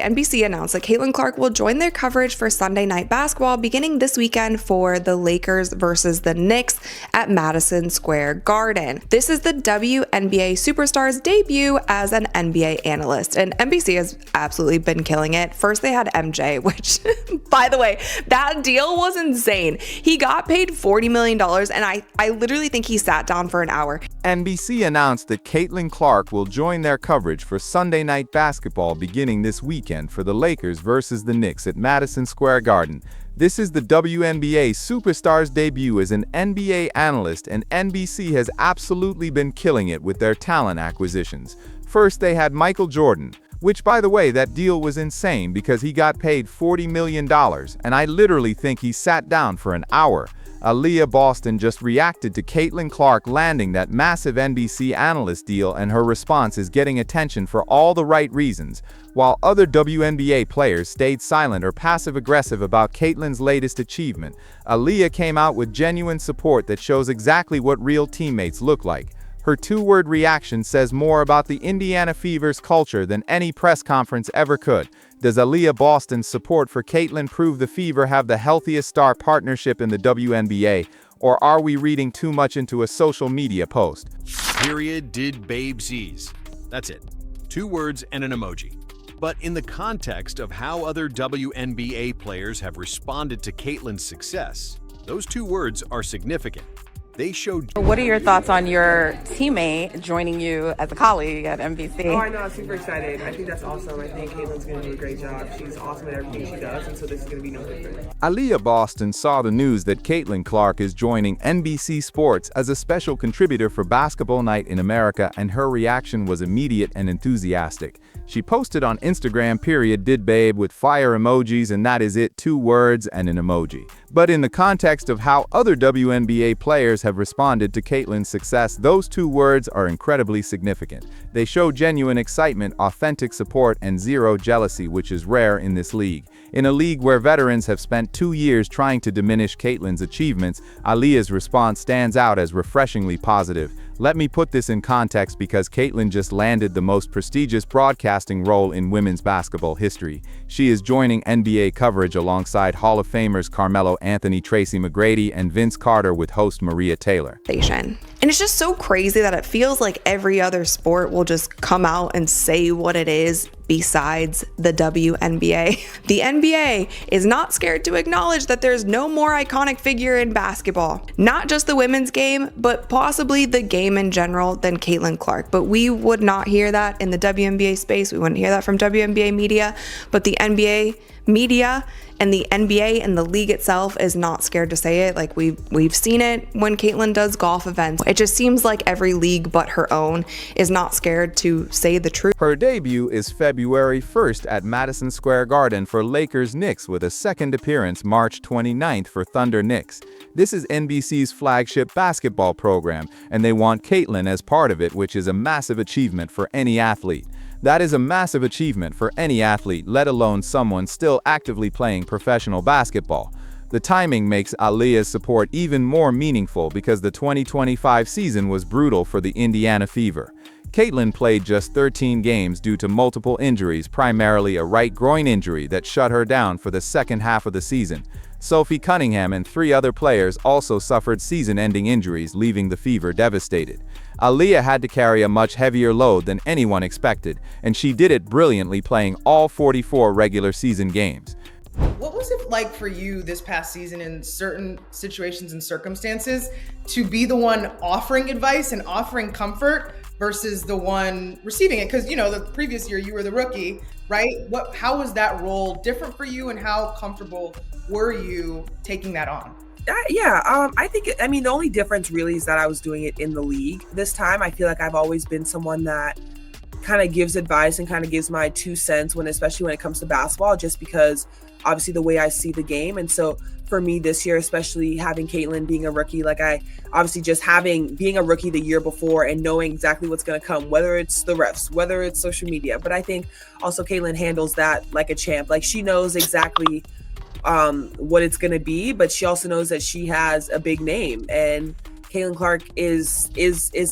NBC announced that Caitlin Clark will join their coverage for Sunday Night Basketball beginning this weekend for the Lakers versus the Knicks at Madison Square Garden. This is the WNBA superstar's debut as an NBA analyst, and NBC has absolutely been killing it. First, they had MJ, which, by the way, that deal was insane. He got paid $40 million, and I literally think he sat down for an hour. NBC announced that Caitlin Clark will join their coverage for Sunday Night Basketball beginning this weekend for the Lakers versus the Knicks at Madison Square Garden. This is the WNBA superstar's debut as an NBA analyst, and NBC has absolutely been killing it with their talent acquisitions. First, they had Michael Jordan, which, by the way, that deal was insane because he got paid $40 million, and I literally think he sat down for an hour. Aliyah Boston just reacted to Caitlin Clark landing that massive NBC analyst deal, and her response is getting attention for all the right reasons. While other WNBA players stayed silent or passive-aggressive about Caitlin's latest achievement, Aliyah came out with genuine support that shows exactly what real teammates look like. Her two-word reaction says more about the Indiana Fever's culture than any press conference ever could. Does Aliyah Boston's support for Caitlin prove the Fever have the healthiest star partnership in the WNBA, or are we reading too much into a social media post? Period did babesies. That's it. 2 words and an emoji. But in the context of how other WNBA players have responded to Caitlin's success, those 2 words are significant. They showed. What are your thoughts on your teammate joining you as a colleague at NBC? Oh, I know. I'm super excited. I think that's awesome. I think Caitlin's going to do a great job. She's awesome at everything she does, and so this is going to be no different. Aliyah Boston saw the news that Caitlin Clark is joining NBC Sports as a special contributor for Basketball Night in America, and her reaction was immediate and enthusiastic. She posted on Instagram, period did babe, with fire emojis, and that is it, 2 words and an emoji. But in the context of how other WNBA players have responded to Caitlin's success, those 2 words are incredibly significant. They show genuine excitement, authentic support, and zero jealousy, which is rare in this league. In a league where veterans have spent 2 years trying to diminish Caitlin's achievements, Aliyah's response stands out as refreshingly positive. Let me put this in context because Caitlin just landed the most prestigious broadcasting role in women's basketball history. She is joining NBA coverage alongside Hall of Famers Carmelo Anthony, Tracy McGrady, and Vince Carter with host Maria Taylor. And it's just so crazy that it feels like every other sport will just come out and say what it is besides the WNBA. The NBA is not scared to acknowledge that there's no more iconic figure in basketball. Not just the women's game, but possibly the game in general than Caitlin Clark. But we would not hear that in the WNBA space. We wouldn't hear that from WNBA media, but the NBA media and the NBA and the league itself is not scared to say it. Like we've seen it when Caitlin does golf events. It just seems like every league but her own is not scared to say the truth. Her debut is February 1st at Madison Square Garden for Lakers Knicks, with a second appearance March 29th for Thunder Knicks. This is NBC's flagship basketball program, and they want Caitlin as part of it, which is a massive achievement for any athlete. That is a massive achievement for any athlete, let alone someone still actively playing professional basketball. The timing makes Aliyah's support even more meaningful because the 2025 season was brutal for the Indiana Fever. Caitlin played just 13 games due to multiple injuries, primarily a right groin injury that shut her down for the second half of the season. Sophie Cunningham and 3 other players also suffered season-ending injuries, leaving the Fever devastated. Aliyah had to carry a much heavier load than anyone expected, and she did it brilliantly, playing all 44 regular season games. What was it like for you this past season in certain situations and circumstances to be the one offering advice and offering comfort versus the one receiving it? Because, you know, the previous year you were the rookie, right? How was that role different for you, and how comfortable were you taking that on? I think, the only difference really is that I was doing it in the league. This time, I feel like I've always been someone that kind of gives advice and kind of gives my 2 cents especially when it comes to basketball, just because obviously the way I see the game. And so for me this year, especially having Caitlin being a rookie, like I obviously just being a rookie the year before and knowing exactly what's going to come, whether it's the refs, whether it's social media. But I think also Caitlin handles that like a champ. Like she knows exactly what it's going to be, but she also knows that she has a big name, and Caitlin Clark is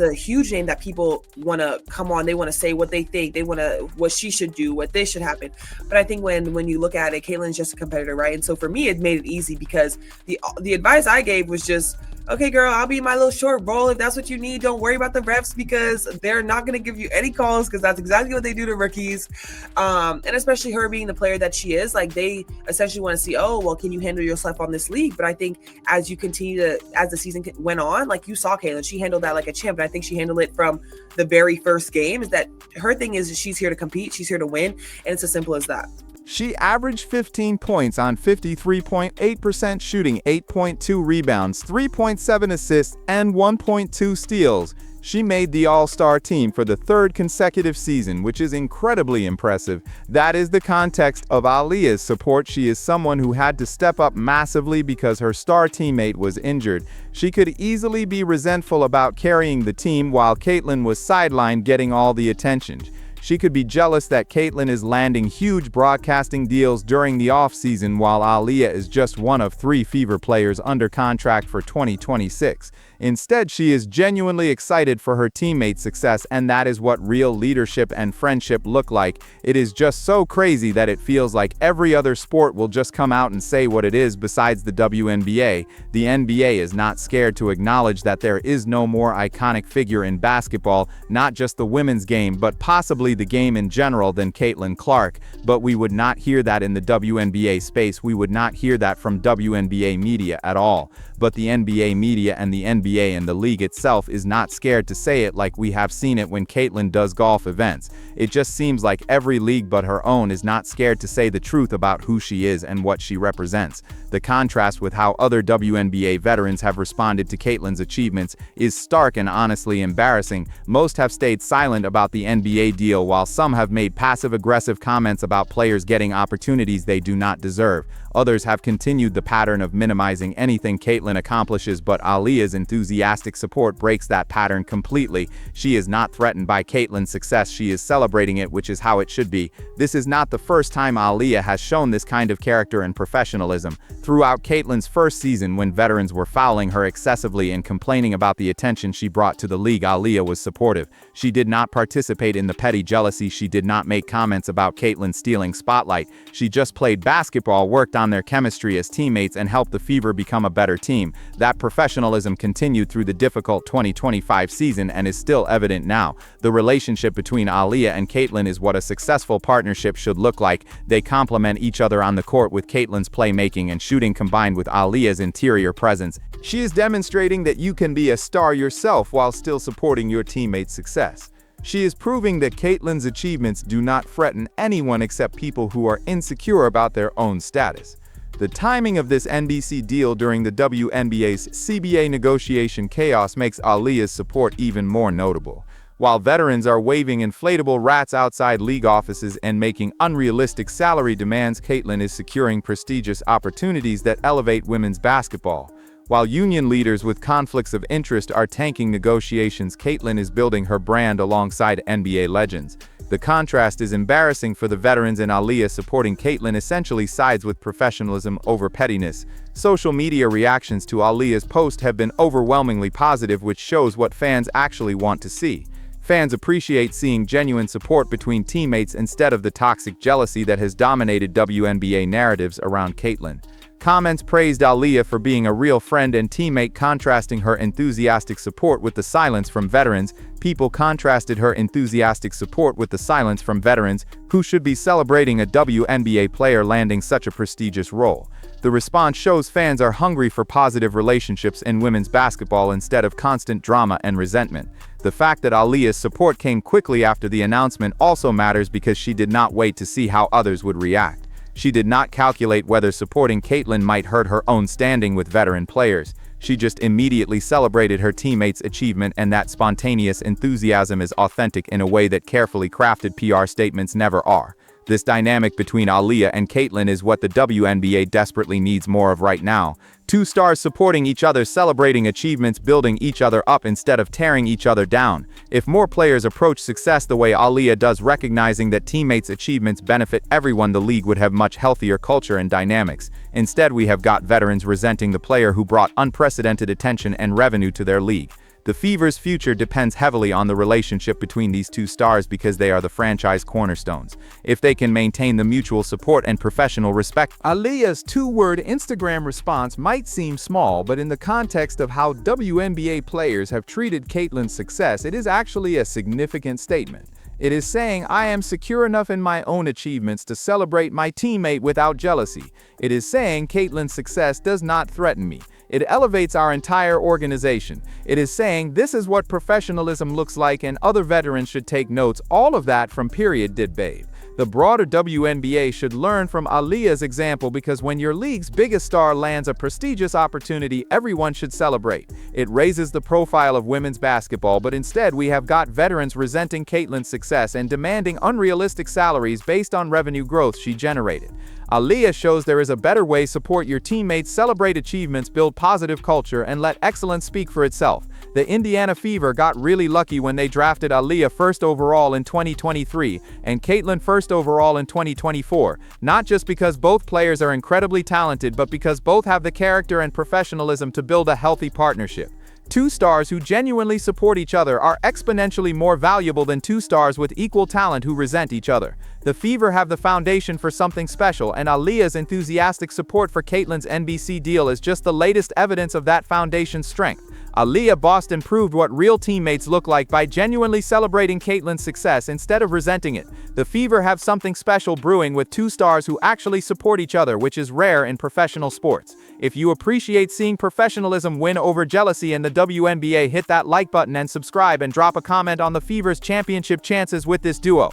a huge name that people want to come on. They want to say what they think. They want to what she should do, what this should happen. But I think when you look at it, Caitlin's just a competitor, right? And so for me, it made it easy because the advice I gave was just, okay, girl, I'll be my little short roll. If that's what you need, don't worry about the refs because they're not going to give you any calls because that's exactly what they do to rookies. And especially her being the player that she is, like they essentially want to see, oh, well, can you handle yourself on this league? But I think as the season went on, like you saw Caitlin, she handled that like a champ. And I think she handled it from the very first game. Is that her thing is she's here to compete. She's here to win. And it's as simple as that. She averaged 15 points on 53.8% shooting, 8.2 rebounds, 3.7 assists, and 1.2 steals. She made the All-Star team for the third consecutive season, which is incredibly impressive. That is the context of Aliyah's support. She is someone who had to step up massively because her star teammate was injured. She could easily be resentful about carrying the team while Caitlin was sidelined getting all the attention. She could be jealous that Caitlin is landing huge broadcasting deals during the offseason while Aliyah is just one of 3 Fever players under contract for 2026. Instead, she is genuinely excited for her teammates' success, and that is what real leadership and friendship look like. It is just so crazy that it feels like every other sport will just come out and say what it is besides the WNBA. The NBA is not scared to acknowledge that there is no more iconic figure in basketball, not just the women's game, but possibly the game in general than Caitlin Clark. But we would not hear that in the WNBA space. We would not hear that from WNBA media at all. But the NBA media and the NBA and the league itself is not scared to say it like we have seen it when Caitlin does golf events. It just seems like every league but her own is not scared to say the truth about who she is and what she represents. The contrast with how other WNBA veterans have responded to Caitlin's achievements is stark and honestly embarrassing. Most have stayed silent about the NBA deal, while some have made passive-aggressive comments about players getting opportunities they do not deserve. Others have continued the pattern of minimizing anything Caitlin accomplishes, but Aliyah's enthusiastic support breaks that pattern completely. She is not threatened by Caitlin's success, she is celebrating it, which is how it should be. This is not the first time Aliyah has shown this kind of character and professionalism. Throughout Caitlin's first season, when veterans were fouling her excessively and complaining about the attention she brought to the league, Aliyah was supportive. She did not participate in the petty jealousy. She did not make comments about Caitlin stealing spotlight. She just played basketball, worked on their chemistry as teammates, and helped the Fever become a better team. That professionalism continued through the difficult 2025 season and is still evident now. The relationship between Aliyah and Caitlin is what a successful partnership should look like. They complement each other on the court, with Caitlin's playmaking and shooting combined with Aliyah's interior presence. She is demonstrating that you can be a star yourself while still supporting your teammates' success. She is proving that Caitlin's achievements do not threaten anyone except people who are insecure about their own status. The timing of this NBC deal during the WNBA's CBA negotiation chaos makes Aliyah's support even more notable. While veterans are waving inflatable rats outside league offices and making unrealistic salary demands, Caitlin is securing prestigious opportunities that elevate women's basketball. While union leaders with conflicts of interest are tanking negotiations, Caitlin is building her brand alongside NBA legends. The contrast is embarrassing for the veterans, and Aliyah supporting Caitlin essentially sides with professionalism over pettiness. Social media reactions to Aliyah's post have been overwhelmingly positive, which shows what fans actually want to see. Fans appreciate seeing genuine support between teammates instead of the toxic jealousy that has dominated WNBA narratives around Caitlin. Comments praised Aliyah for being a real friend and teammate, contrasting her enthusiastic support with the silence from veterans. People contrasted her enthusiastic support with the silence from veterans, who should be celebrating a WNBA player landing such a prestigious role. The response shows fans are hungry for positive relationships in women's basketball instead of constant drama and resentment. The fact that Aliyah's support came quickly after the announcement also matters, because she did not wait to see how others would react. She did not calculate whether supporting Caitlin might hurt her own standing with veteran players. She just immediately celebrated her teammates' achievement, and that spontaneous enthusiasm is authentic in a way that carefully crafted PR statements never are. This dynamic between Aliyah and Caitlyn is what the WNBA desperately needs more of right now. Two stars supporting each other, celebrating achievements, building each other up instead of tearing each other down. If more players approach success the way Aliyah does, recognizing that teammates' achievements benefit everyone, the league would have much healthier culture and dynamics. Instead, we have got veterans resenting the player who brought unprecedented attention and revenue to their league. The Fever's future depends heavily on the relationship between these two stars because they are the franchise cornerstones. If they can maintain the mutual support and professional respect. Aliyah's two-word Instagram response might seem small, but in the context of how WNBA players have treated Caitlyn's success, it is actually a significant statement. It is saying, I am secure enough in my own achievements to celebrate my teammate without jealousy. It is saying Caitlyn's success does not threaten me. It elevates our entire organization. It is saying this is what professionalism looks like and other veterans should take notes. All of that from period did Babe. The broader WNBA should learn from Aliyah's example because when your league's biggest star lands a prestigious opportunity, everyone should celebrate. It raises the profile of women's basketball, but instead we have got veterans resenting Caitlyn's success and demanding unrealistic salaries based on revenue growth she generated. Aliyah shows there is a better way. Support your teammates, celebrate achievements, build positive culture, and let excellence speak for itself. The Indiana Fever got really lucky when they drafted Aliyah first overall in 2023 and Caitlyn first overall in 2024, not just because both players are incredibly talented, but because both have the character and professionalism to build a healthy partnership. Two stars who genuinely support each other are exponentially more valuable than two stars with equal talent who resent each other. The Fever have the foundation for something special, and Aliyah's enthusiastic support for Caitlyn's NBC deal is just the latest evidence of that foundation's strength. Aliyah Boston proved what real teammates look like by genuinely celebrating Caitlyn's success instead of resenting it. The Fever have something special brewing with two stars who actually support each other, which is rare in professional sports. If you appreciate seeing professionalism win over jealousy in the WNBA, hit that like button and subscribe and drop a comment on the Fever's championship chances with this duo.